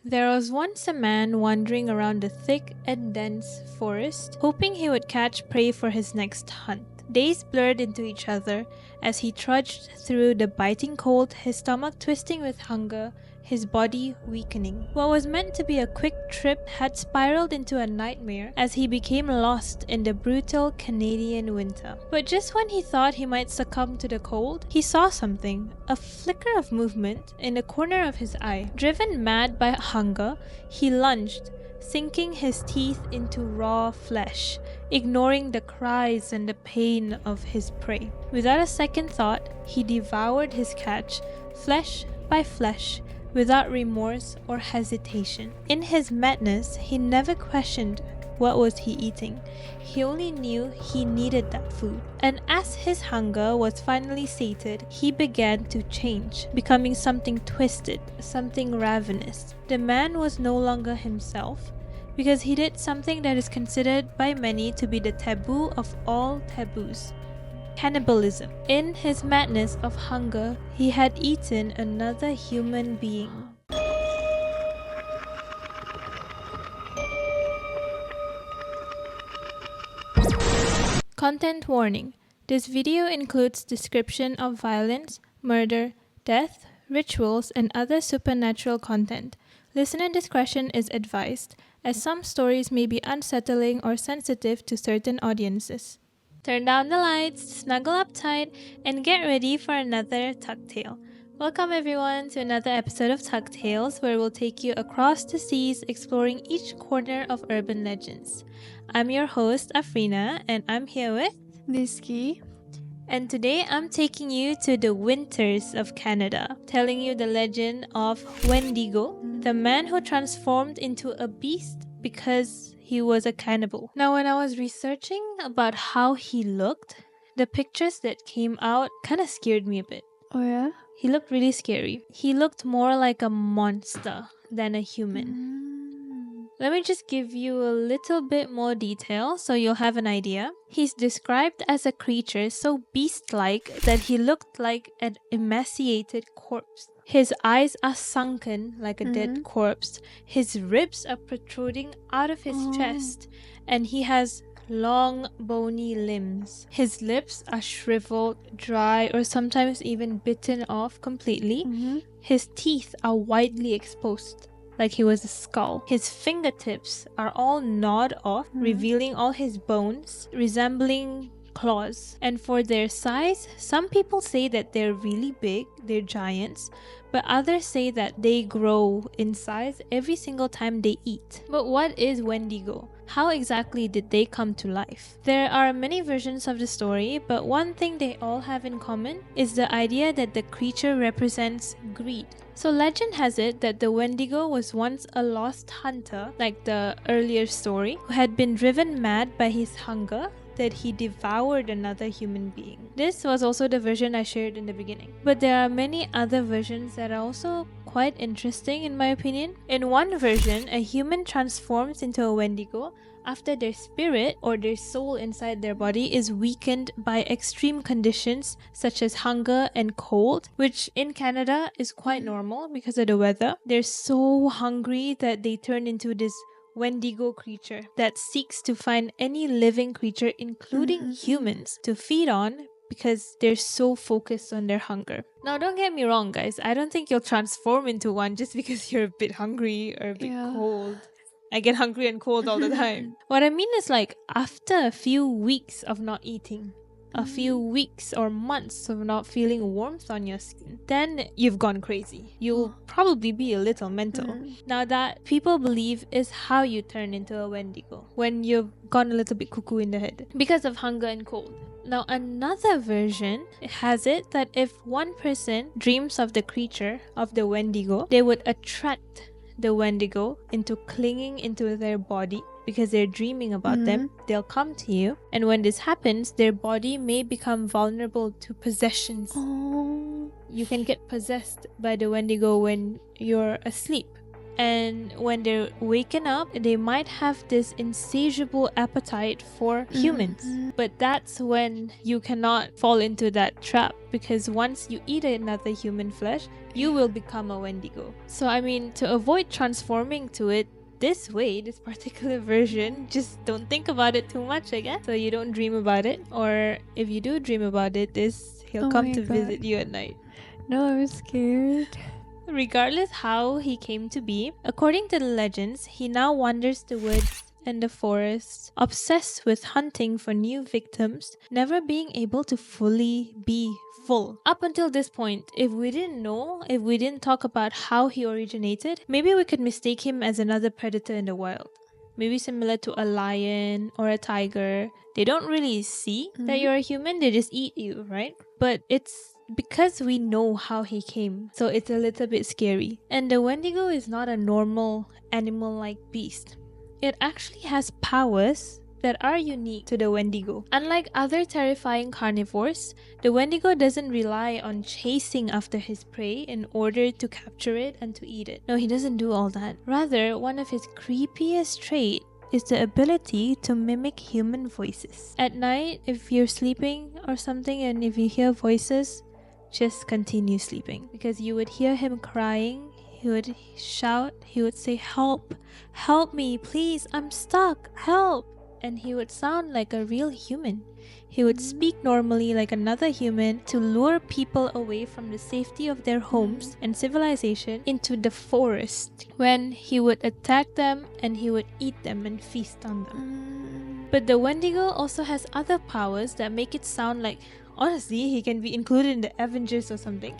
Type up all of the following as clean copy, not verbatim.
There was once a man wandering around a thick and dense forest, hoping he would catch prey for his next hunt. Days blurred into each other as he trudged through the biting cold, his stomach twisting with hunger, his body weakening. What was meant to be a quick trip had spiraled into a nightmare as he became lost in the brutal Canadian winter. But just when he thought he might succumb to the cold, he saw something, a flicker of movement in the corner of his eye. Driven mad by hunger, he lunged, sinking his teeth into raw flesh, ignoring the cries and the pain of his prey. Without a second thought, he devoured his catch, flesh by flesh, without remorse or hesitation. In his madness, he never questioned what was he eating. He only knew he needed that food. And as his hunger was finally sated, he began to change, becoming something twisted, something ravenous. The man was no longer himself, because he did something that is considered by many to be the taboo of all taboos: cannibalism. In his madness of hunger, he had eaten another human being. Content warning. This video includes description of violence, murder, death, rituals, and other supernatural content. Listener discretion is advised, as some stories may be unsettling or sensitive to certain audiences. Turn down the lights, snuggle up tight, and get ready for another Tuck Tale. Welcome everyone to another episode of Tuck Tales, where we'll take you across the seas exploring each corner of urban legends. I'm your host, Afrina, and I'm here with Niski. And today I'm taking you to the winters of Canada, telling you the legend of Wendigo, the man who transformed into a beast because he was a cannibal. Now, when I was researching about how he looked, the pictures that came out kind of scared me a bit. Oh yeah? He looked really scary. He looked more like a monster than a human. Let me just give you a little bit more detail so you'll have an idea. He's described as a creature so beast-like that he looked like an emaciated corpse. His eyes are sunken like a dead corpse. His ribs are protruding out of his chest, and he has long, bony limbs. His lips are shriveled, dry, or sometimes even bitten off completely. His teeth are widely exposed, like he was a skull. His fingertips are all gnawed off, revealing all his bones, resembling claws. And for their size, some people say that they're really big, they're giants, but others say that they grow in size every single time they eat. But what is Wendigo? How exactly did they come to life? There are many versions of the story, but one thing they all have in common is the idea that the creature represents greed. So legend has it that the Wendigo was once a lost hunter, like the earlier story, who had been driven mad by his hunger that he devoured another human being. This was also the version I shared in the beginning. But there are many other versions that are also quite interesting in my opinion. In one version, a human transforms into a Wendigo after their spirit or their soul inside their body is weakened by extreme conditions such as hunger and cold, which in Canada is quite normal because of the weather. They're so hungry that they turn into this Wendigo creature that seeks to find any living creature, including humans, to feed on because they're so focused on their hunger. Now, don't get me wrong, guys. I don't think you'll transform into one just because you're a bit hungry or a bit cold. I get hungry and cold all the time. What I mean is, like, after a few weeks of not eating, a few weeks or months of not feeling warmth on your skin, then you've gone crazy. You'll probably be a little mental. Now, that people believe is how you turn into a Wendigo, when you've gone a little bit cuckoo in the head because of hunger and cold. Now, another version has it that if one person dreams of the creature of the Wendigo, they would attract the Wendigo into clinging into their body because they're dreaming about them. They'll come to you, and when this happens, their body may become vulnerable to possessions. You can get possessed by the Wendigo when you're asleep. And when they're waken up, they might have this insatiable appetite for humans. But that's when you cannot fall into that trap, because once you eat another human flesh, you will become a Wendigo. So I mean, to avoid transforming to it this way, this particular version, just don't think about it too much, I guess. So you don't dream about it. Or if you do dream about it, he'll come to visit you at night. No, I'm scared. Regardless how he came to be, according to the legends, he now wanders the woods and the forests, obsessed with hunting for new victims, never being able to fully be full. Up until this point, if we didn't talk about how he originated, maybe we could mistake him as another predator in the wild. Maybe similar to a lion or a tiger. They don't really see that you're a human, they just eat you, right? But it's because we know how he came, so it's a little bit scary. And the Wendigo is not a normal animal-like beast. It actually has powers that are unique to the Wendigo. Unlike other terrifying carnivores, the Wendigo doesn't rely on chasing after his prey in order to capture it and to eat it. No, he doesn't do all that. Rather, one of his creepiest traits is the ability to mimic human voices. At night, if you're sleeping or something and if you hear voices, just continue sleeping, because you would hear him crying. He would shout, he would say, "Help, help me, please, I'm stuck, help." And he would sound like a real human. He would speak normally like another human to lure people away from the safety of their homes and civilization into the forest, when he would attack them and he would eat them and feast on them. But the Wendigo also has other powers that make it sound like, honestly, he can be included in the Avengers or something,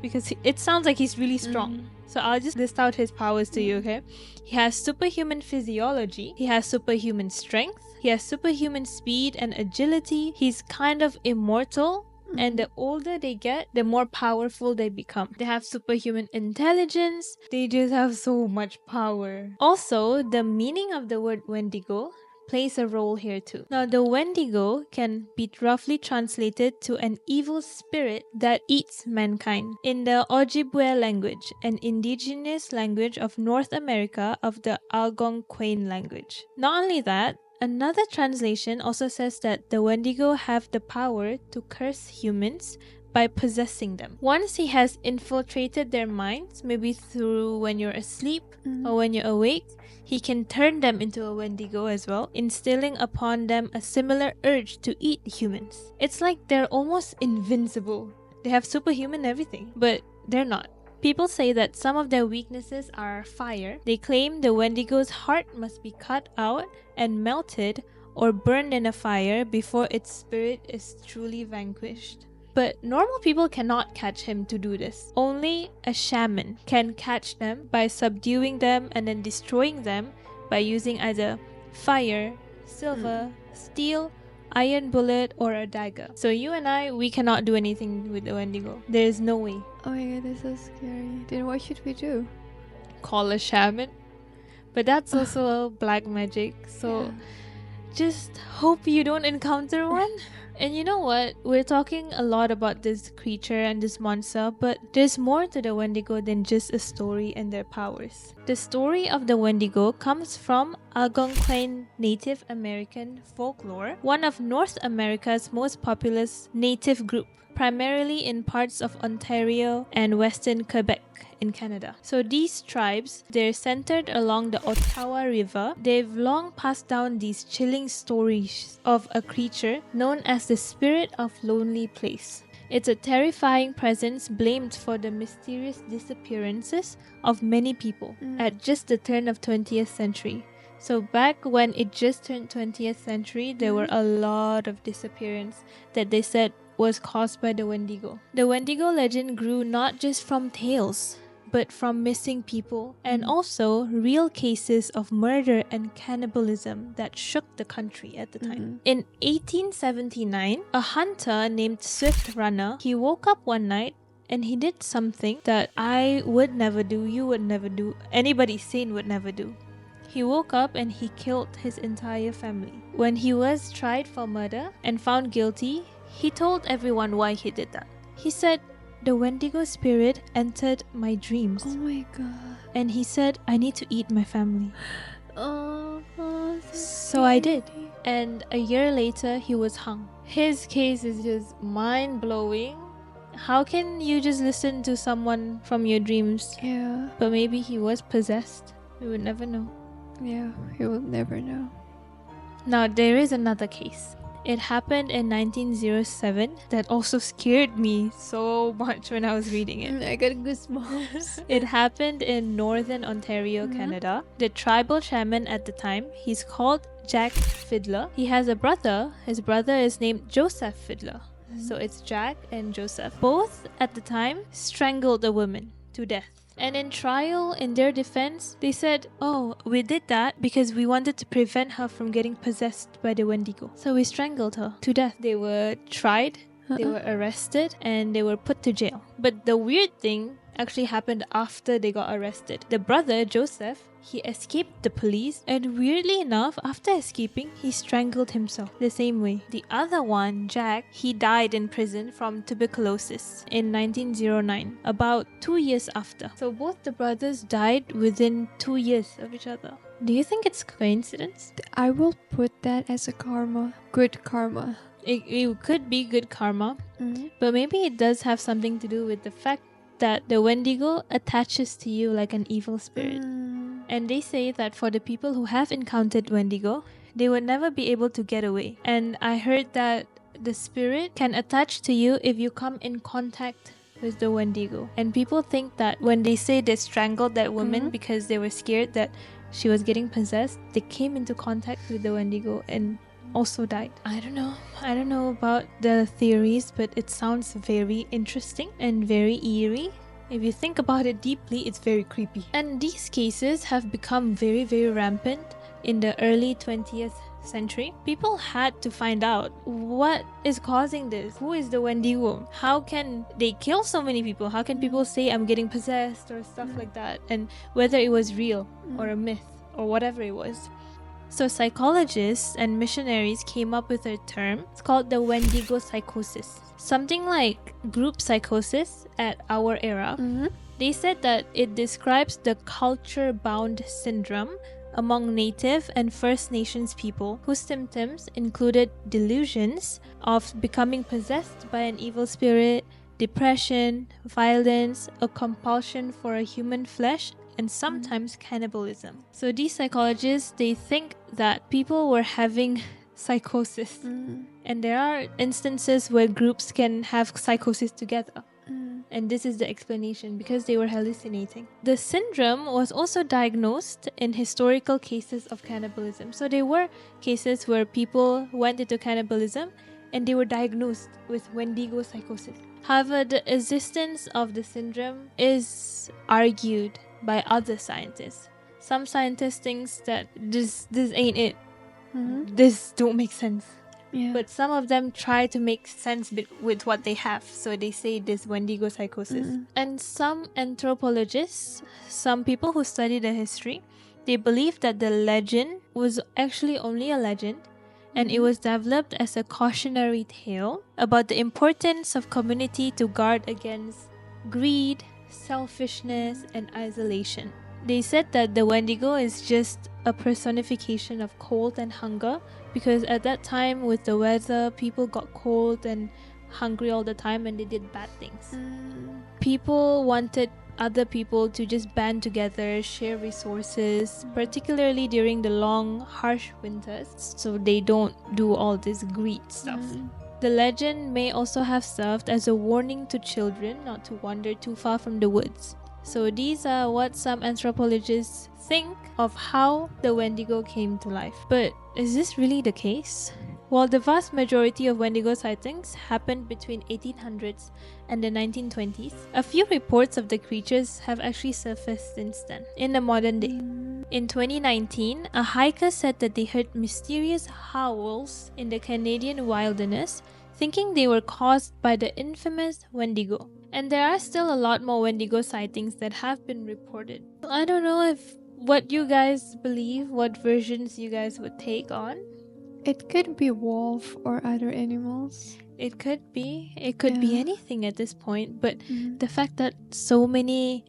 because it sounds like he's really strong. So I'll just list out his powers to you, okay? He has superhuman physiology. He has superhuman strength. He has superhuman speed and agility. He's kind of immortal. And the older they get, the more powerful they become. They have superhuman intelligence. They just have so much power. Also, the meaning of the word Wendigo plays a role here too. Now, the Wendigo can be roughly translated to an evil spirit that eats mankind. In the Ojibwe language, an indigenous language of North America of the Algonquin language. Not only that, another translation also says that the Wendigo have the power to curse humans by possessing them. Once he has infiltrated their minds, maybe through when you're asleep or when you're awake, he can turn them into a Wendigo as well, instilling upon them a similar urge to eat humans. It's like they're almost invincible. They have superhuman everything, but they're not. People say that some of their weaknesses are fire. They claim the Wendigo's heart must be cut out and melted or burned in a fire before its spirit is truly vanquished. But normal people cannot catch him to do this. Only a shaman can catch them by subduing them and then destroying them by using either fire, silver, steel, iron bullet, or a dagger. So you and I, we cannot do anything with the Wendigo. There is no way. Oh my god, that's so scary. Then what should we do? Call a shaman. But that's also black magic. So just hope you don't encounter one. And you know what? We're talking a lot about this creature and this monster, but there's more to the Wendigo than just a story and their powers. The story of the Wendigo comes from Algonquin Native American folklore, one of North America's most populous native group, primarily in parts of Ontario and Western Quebec in Canada. So these tribes, they're centered along the Ottawa River. They've long passed down these chilling stories of a creature known as the Spirit of Lonely Place. It's a terrifying presence blamed for the mysterious disappearances of many people at just the turn of 20th century. So back when it just turned 20th century, there were a lot of disappearance that they said was caused by the Wendigo. The Wendigo legend grew not just from tales, but from missing people and also real cases of murder and cannibalism that shook the country at the time. In 1879, a hunter named Swift Runner, he woke up one night and he did something that I would never do, you would never do, anybody sane would never do. He woke up and he killed his entire family. When he was tried for murder and found guilty, he told everyone why he did that. He said, "The Wendigo spirit entered my dreams." Oh my god. and he said, I need to eat my family. So I did. And a year later, he was hung. His case is just mind-blowing. How can you just listen to someone from your dreams? Yeah. But maybe he was possessed. We would never know. Yeah, you will never know. Now, there is another case. It happened in 1907 that also scared me so much when I was reading it. I got goosebumps. It happened in northern Ontario, Canada. The tribal shaman at the time, he's called Jack Fiddler. He has a brother. His brother is named Joseph Fiddler. So it's Jack and Joseph. Both at the time strangled a woman to death. And in trial, in their defense, they said, oh, we did that because we wanted to prevent her from getting possessed by the Wendigo. So we strangled her to death. They were tried, they were arrested, and they were put to jail. But the weird thing actually happened after they got arrested. The brother, Joseph, he escaped the police, and weirdly enough, after escaping, he strangled himself the same way. The other one, Jack, he died in prison from tuberculosis in 1909, about 2 years after. So both the brothers died within 2 years of each other. Do you think it's coincidence? I will put that as a karma. Good karma. It could be good karma, Mm-hmm. but maybe it does have something to do with the fact that the Wendigo attaches to you like an evil spirit. And they say that for the people who have encountered Wendigo, they would never be able to get away. And I heard that the spirit can attach to you if you come in contact with the Wendigo. And people think that when they say they strangled that woman because they were scared that she was getting possessed, they came into contact with the Wendigo and also died. I don't know about the theories, but it sounds very interesting and very eerie. If you think about it deeply, it's very creepy. And these cases have become very, very rampant in the early 20th century. People had to find out what is causing this. Who is the Wendigo? How can they kill so many people? How can people say I'm getting possessed or stuff like that? And whether it was real or a myth or whatever it was. So psychologists and missionaries came up with a term. It's called the Wendigo psychosis. Something like group psychosis at our era. They said that it describes the culture-bound syndrome among Native and First Nations people whose symptoms included delusions of becoming possessed by an evil spirit, depression, violence, a compulsion for a human flesh, and sometimes cannibalism. So these psychologists, they think that people were having psychosis. And there are instances where groups can have psychosis together. And this is the explanation, because they were hallucinating. The syndrome was also diagnosed in historical cases of cannibalism. So there were cases where people went into cannibalism and they were diagnosed with Wendigo psychosis. However, the existence of the syndrome is argued by other scientists. Some scientists think that this ain't it. This don't make sense. Yeah. But some of them try to make sense with what they have. So they say this Wendigo psychosis. And some anthropologists, some people who study the history, they believe that the legend was actually only a legend. And it was developed as a cautionary tale about the importance of community to guard against greed, selfishness, and isolation. They said that the Wendigo is just a personification of cold and hunger, because at that time with the weather, people got cold and hungry all the time and they did bad things. People wanted other people to just band together, share resources, particularly during the long, harsh winters, so they don't do all this greed stuff. The legend may also have served as a warning to children not to wander too far from the woods. So these are what some anthropologists think of how the Wendigo came to life. But is this really the case? While the vast majority of Wendigo sightings happened between 1800s and the 1920s, a few reports of the creatures have actually surfaced since then, in the modern day. In 2019, a hiker said that they heard mysterious howls in the Canadian wilderness, thinking they were caused by the infamous Wendigo. And there are still a lot more Wendigo sightings that have been reported. I don't know if what you guys believe, what versions you guys would take on. It could be wolf or other animals. It could be. It could be anything at this point. But the fact that so many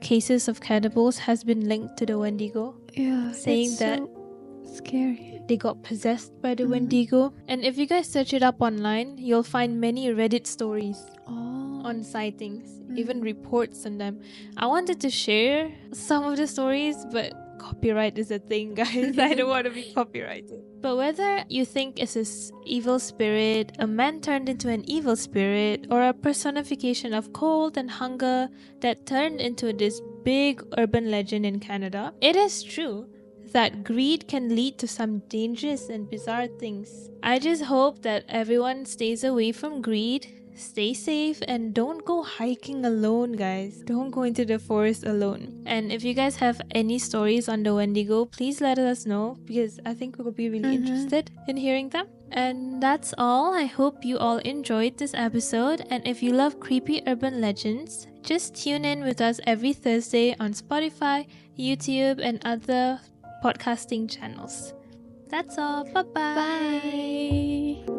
cases of cannibals has been linked to the Wendigo, Yeah, saying it's that so scary. they got possessed by the Wendigo. And if you guys search it up online, you'll find many Reddit stories on sightings, even reports on them. I wanted to share some of the stories, but copyright is a thing, guys. I don't want to be copyrighted. But whether you think it's an evil spirit, a man turned into an evil spirit, or a personification of cold and hunger that turned into this big urban legend in Canada, it is true that greed can lead to some dangerous and bizarre things. I just hope that everyone stays away from greed, stay safe, and don't go hiking alone, guys. Don't go into the forest alone. And if you guys have any stories on the Wendigo, please let us know, because I think we'll be really interested in hearing them. And that's all. I hope you all enjoyed this episode. And if you love creepy urban legends, just tune in with us every Thursday on Spotify, YouTube, and other podcasting channels. That's all. Bye-bye. Bye.